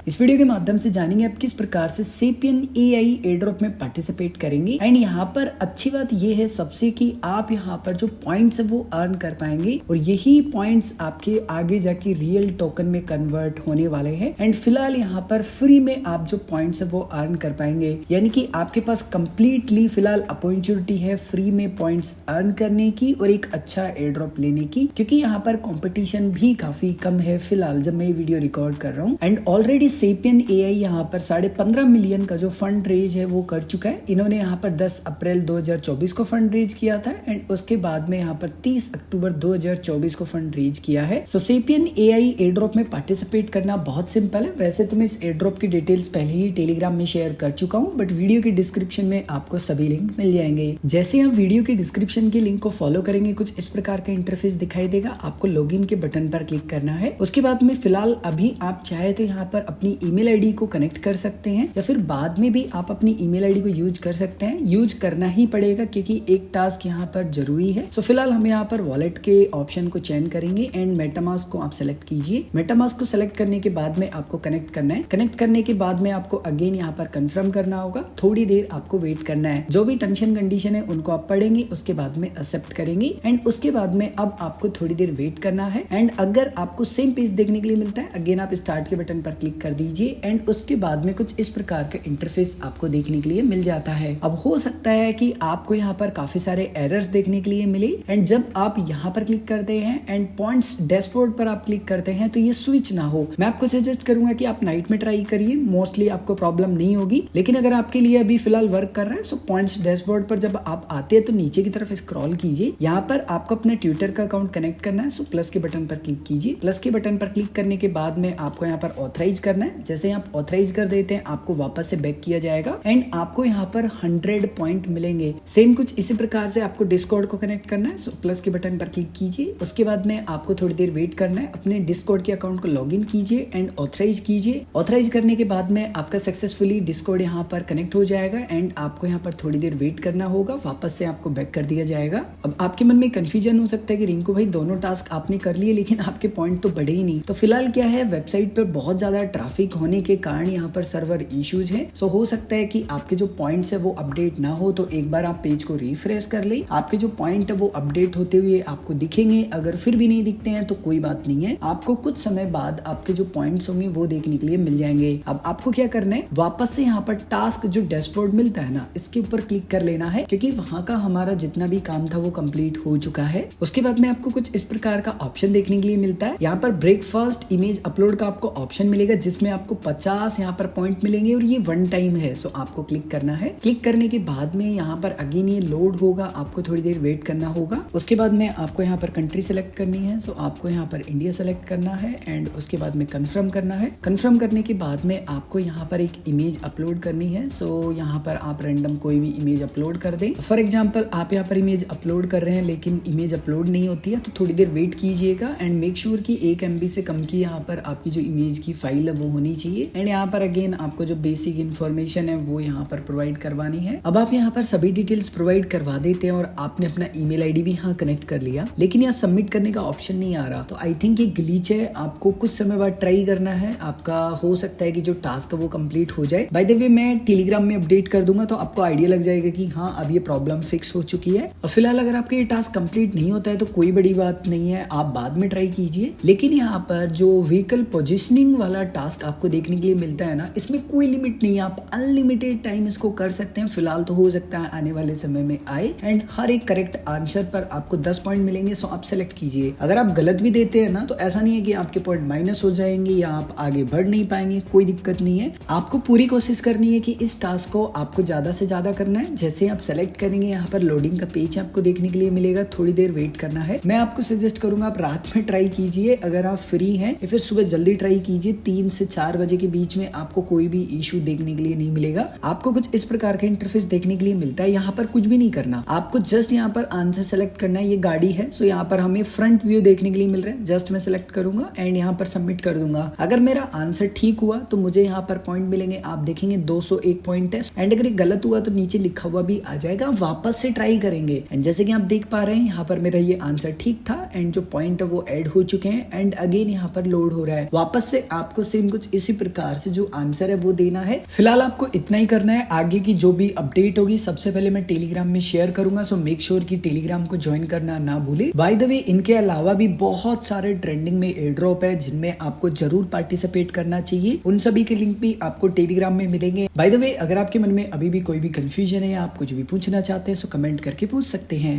इस वीडियो के माध्यम से जानेंगे आप किस प्रकार से सेपियन एआई एयर ड्रॉप में पार्टिसिपेट करेंगे। एंड यहाँ पर अच्छी बात ये है सबसे कि आप यहाँ पर जो पॉइंट्स है वो अर्न कर पाएंगे और यही पॉइंट्स आपके आगे जाके रियल टोकन में कन्वर्ट होने वाले हैं। एंड फिलहाल यहाँ पर फ्री में आप जो पॉइंट्स है वो अर्न कर पाएंगे, यानी कि आपके पास कंप्लीटली फिलहाल अपॉर्चुनिटी है फ्री में पॉइंट्स अर्न करने की और एक अच्छा एयर ड्रॉप लेने की, क्योंकि यहाँ पर कंपटीशन भी काफी कम है फिलहाल जब मैं ये वीडियो रिकॉर्ड कर रहा हूँ। एंड ऑलरेडी सेपियन एआई यहाँ पर 15.5 मिलियन का जो फंड रेज है वो कर चुका है। इन्होंने यहाँ पर 10 अप्रैल 2024 को फंड रेज किया था एंड उसके बाद में यहाँ पर 30 अक्टूबर 2024 को फंड रेज किया है। सो सेपियन एआई एयर ड्रॉप में पार्टिसिपेट करना बहुत सिंपल है। वैसे तो मैं इस एयर ड्रॉप की डिटेल्स पहले ही टेलीग्राम में शेयर कर चुका हूँ, बट वीडियो के डिस्क्रिप्शन में आपको सभी लिंक मिल जाएंगे। जैसे आप वीडियो के डिस्क्रिप्शन के लिंक को फॉलो करेंगे कुछ इस प्रकार का इंटरफेस दिखाई देगा। आपको लॉगिन के बटन पर क्लिक करना है। उसके बाद में फिलहाल अभी आप चाहे तो यहाँ पर अपनी ईमेल आईडी को कनेक्ट कर सकते हैं या फिर बाद में भी आप अपनी ईमेल आईडी को यूज कर सकते हैं। यूज करना ही पड़ेगा क्योंकि एक टास्क यहाँ पर जरूरी है। सो फिलहाल हम यहाँ पर वॉलेट के ऑप्शन को चयन करेंगे एंड मेटामास्क को आप सेलेक्ट कीजिए। मेटामास्क को सेलेक्ट करने के बाद में आपको कनेक्ट करना है। कनेक्ट करने के बाद में आपको अगेन यहाँ पर कंफर्म करना होगा। थोड़ी देर आपको वेट करना है। जो भी टर्म्स एंड कंडीशन है उनको आप पढ़ेंगे, उसके बाद में एक्सेप्ट करेंगे एंड उसके बाद में अब आपको थोड़ी देर वेट करना है। एंड अगर आपको सेम पेज देखने के लिए मिलता है अगेन आप स्टार्ट के बटन पर क्लिक कर दीजिए एंड उसके बाद में कुछ इस प्रकार का इंटरफेस आपको देखने के लिए मिल जाता है। अब हो सकता है कि आपको यहाँ पर काफी सारे एरर्स देखने के लिए मिले एंड जब आप यहाँ पर क्लिक करते हैं एंड पॉइंट्स डैशबोर्ड पर आप क्लिक करते हैं तो ये स्विच ना हो। मैं आपको सजेस्ट करूंगा कि आप नाइट में ट्राई करिए, मोस्टली आपको प्रॉब्लम नहीं होगी। लेकिन अगर आपके लिए अभी फिलहाल वर्क कर रहा है सो पॉइंट्स डैशबोर्ड पर जब आप आते हैं तो नीचे की तरफ स्क्रॉल कीजिए। यहाँ पर आपको अपने ट्विटर का अकाउंट कनेक्ट करना है। सो प्लस के बटन पर क्लिक कीजिए। प्लस के बटन पर क्लिक करने के बाद में आपको यहाँ पर ऑथराइज करना है। जैसे आप ऑथराइज कर देते हैं आपको वापस से बैक किया जाएगा एंड आपको यहाँ पर 100 पॉइंट मिलेंगे। सेम कुछ इसी प्रकार से आपको डिस्कॉर्ड को कनेक्ट करना है। सो प्लस के बटन पर क्लिक कीजिए। उसके बाद में आपको थोड़ी देर वेट करना है। अपने डिस्कॉर्ड के अकाउंट को लॉग इन कीजिए एंड ऑथराइज कीजिए। ऑथराइज करने के बाद में आपका सक्सेसफुली डिस्कॉर्ड यहाँ पर कनेक्ट हो जाएगा एंड आपको यहाँ पर थोड़ी देर वेट करना होगा। वापस से आपको बैक कर दिया जाएगा। अब आपके मन में कंफ्यूजन हो सकता है कि रिंकू भाई दोनों टास्क आपने कर लिए लेकिन आपके पॉइंट तो बढ़े ही नहीं। तो फिलहाल क्या है, वेबसाइट पर बहुत ज्यादा ट्रैफिक होने के कारण यहाँ पर सर्वर इश्यूज है। सो हो सकता है कि आपके जो पॉइंट्स है वो अपडेट ना हो, तो एक बार आप पेज को रिफ्रेश कर ले। आपके जो पॉइंट है वो अपडेट होते हुए आपको दिखेंगे। अगर फिर भी नहीं दिखते हैं तो कोई बात नहीं है, आपको कुछ समय बाद आपके जो पॉइंट्स होंगे वो देखने के लिए मिल जाएंगे। अब आपको क्या करना है, वापस से यहाँ पर टास्क जो डैशबोर्ड मिलता है ना इसके ऊपर क्लिक कर लेना है क्योंकि वहां का हमारा जितना भी काम था वो कंप्लीट हो चुका है। उसके बाद में आपको कुछ इस प्रकार का ऑप्शन देखने के लिए मिलता है। यहाँ पर ब्रेकफास्ट इमेज अपलोड का आपको ऑप्शन मिलेगा जिसमें आपको 50 यहाँ पर पॉइंट मिलेंगे और ये वन टाइम है। सो आपको क्लिक करना है। क्लिक करने के बाद में यहाँ पर अगेन ये लोड होगा, आपको थोड़ी देर वेट करना होगा। उसके बाद में आपको यहाँ पर कंट्री सेलेक्ट करनी है। सो आपको यहाँ पर इंडिया सेलेक्ट करना है एंड उसके बाद में कंफर्म करना है। कंफर्म करने के बाद में आपको यहाँ पर एक इमेज अपलोड करनी है। सो यहाँ पर आप रैंडम कोई भी इमेज अपलोड कर दें। फॉर एग्जाम्पल आप यहाँ पर इमेज अपलोड कर रहे हैं लेकिन इमेज अपलोड नहीं होती है तो थोड़ी देर वेट कीजिएगा एंड मेक श्योर कि 1 MB से कम की यहाँ पर आपकी जो इमेज की फाइल है वो होनी चाहिए। एंड यहाँ पर अगेन आपको जो बेसिक इन्फॉर्मेशन है वो यहाँ पर प्रोवाइड करवानी है। अब आप यहाँ पर सभी डिटेल्स प्रोवाइड करवा देते हैं और आपने अपना ईमेल आईडी भी यहाँ कनेक्ट कर लिया, लेकिन यहाँ सबमिट करने का ऑप्शन नहीं आ रहा। तो आई थिंक ये ग्लिच है, आपको कुछ समय बाद ट्राई करना है। आपका हो सकता है कि जो टास्क है वो कंप्लीट हो जाए। बाय द वे मैं टेलीग्राम में अपडेट कर दूंगा तो आपको आइडिया लग जाएगा कि हाँ अब ये प्रॉब्लम फिक्स हो चुकी है। और फिलहाल अगर आपका ये टास्क कंप्लीट नहीं होता है तो कोई बड़ी बात नहीं है, आप बाद में ट्राई कीजिए। लेकिन यहाँ पर जो व्हीकल पोजिशनिंग वाला टास्क आपको देखने के लिए मिलता है ना, इसमें कोई लिमिट नहीं है, आप अनलिमिटेड टाइम इसको कर सकते हैं। फिलहाल तो हो सकता है आने वाले समय में आए एंड हर एक करेक्ट आंसर पर आपको 10 पॉइंट मिलेंगे। सो आप सेलेक्ट कीजिए। अगर आप गलत भी देते हैं ना तो ऐसा नहीं है कि आपके पॉइंट माइनस हो जाएंगे या आप आगे बढ़ नहीं पाएंगे, कोई दिक्कत नहीं है। आपको पूरी कोशिश करनी है कि इस टास्क को आपको ज्यादा से ज्यादा करना है। जैसे आप सेलेक्ट करेंगे यहाँ पर लोडिंग का पेज आपको देखने के लिए मिलेगा, थोड़ी देर वेट करना है। मैं आपको सजेस्ट करूंगा आप रात में ट्राई कीजिए अगर आप फ्री हैं, या फिर सुबह जल्दी ट्राई कीजिए। 3 से 4 बजे के बीच में आपको कोई भी इशू देखने के लिए नहीं मिलेगा। आपको कुछ इस प्रकार का इंटरफेस देखने के लिए मिलता है। यहाँ पर कुछ भी नहीं करना, आपको जस्ट यहाँ पर आंसर सेलेक्ट करना है। ये गाड़ी है, सो यहाँ पर हमें फ्रंट व्यू देखने के लिए मिल रहा है। जस्ट मैं सेलेक्ट करूंगा एंड यहाँ पर सबमिट कर दूंगा। अगर मेरा आंसर ठीक हुआ तो मुझे यहाँ पर पॉइंट मिलेंगे, आप देखेंगे 201 पॉइंट है। एंड अगर गलत हुआ तो नीचे लिखा हुआ भी आ जाएगा, वापस से ट्राई करेंगे। एंड जैसे कि आप देख पा रहे हैं यहाँ पर मेरा ये आंसर ठीक था एंड जो पॉइंट है वो ऐड हो चुके हैं एंड अगेन यहाँ पर लोड हो रहा है। वापस से आपको सेम कुछ कुछ इसी प्रकार से जो आंसर है वो देना है। फिलहाल आपको इतना ही करना है। आगे की जो भी अपडेट होगी सबसे पहले मैं टेलीग्राम में शेयर करूंगा, सो मेक श्योर कि टेलीग्राम को ज्वाइन करना ना भूले। बाय द वे इनके अलावा भी बहुत सारे ट्रेंडिंग में एयर ड्रॉप है जिनमें आपको जरूर पार्टिसिपेट करना चाहिए। उन सभी के लिंक भी आपको टेलीग्राम में मिलेंगे। बाय द वे अगर आपके मन में अभी भी कोई भी कंफ्यूजन है या आप कुछ भी पूछना चाहते हैं तो कमेंट करके पूछ सकते हैं।